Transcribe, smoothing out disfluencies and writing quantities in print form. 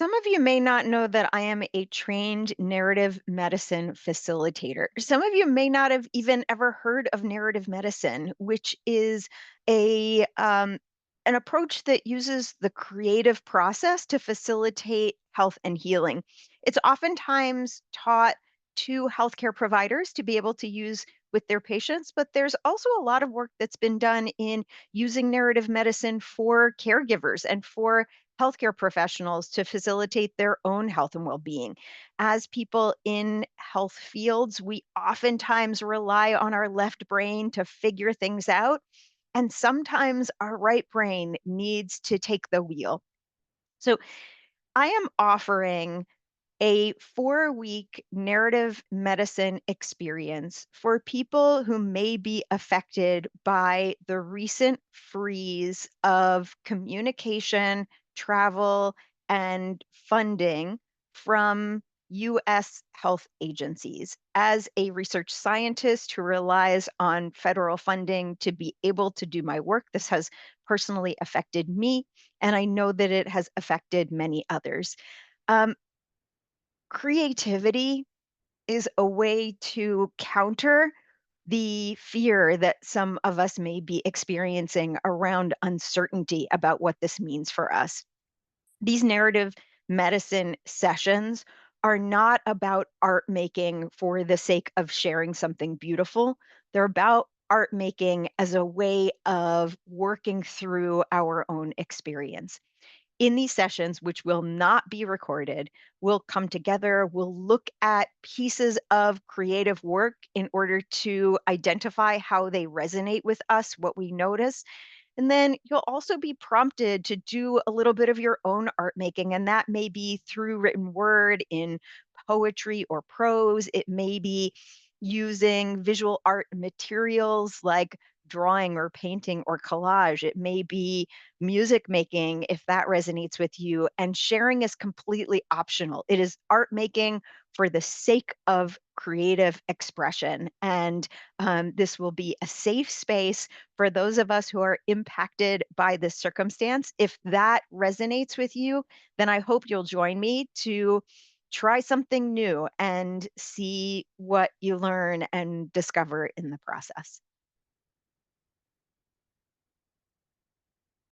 Some of you may not know that I am a trained narrative medicine facilitator. Some of you may not have even ever heard of narrative medicine, which is a an approach that uses the creative process to facilitate health and healing. It's oftentimes taught to healthcare providers to be able to use with their patients, but there's also a lot of work that's been done in using narrative medicine for caregivers and for healthcare professionals to facilitate their own health and well-being. As people in health fields, we oftentimes rely on our left brain to figure things out, and sometimes our right brain needs to take the wheel. So, I am offering a 4-week narrative medicine experience for people who may be affected by the recent freeze of communication, travel, and funding from US health agencies. As a research scientist who relies on federal funding to be able to do my work, this has personally affected me, and I know that it has affected many others. Um, Creativity is a way to counter the fear that some of us may be experiencing around uncertainty about what this means for us. These narrative medicine sessions are not about art making for the sake of sharing something beautiful. They're about art making as a way of working through our own experience. In these sessions, which will not be recorded, we'll come together, we'll look at pieces of creative work in order to identify how they resonate with us, what we notice. And then you'll also be prompted to do a little bit of your own art making, and that may be through written word in poetry or prose. It may be using visual art materials like drawing or painting or collage. It may be music making if that resonates with you. And sharing is completely optional. It is art making for the sake of creative expression. And this will be a safe space for those of us who are impacted by this circumstance. If that resonates with you, then I hope you'll join me to try something new and see what you learn and discover in the process.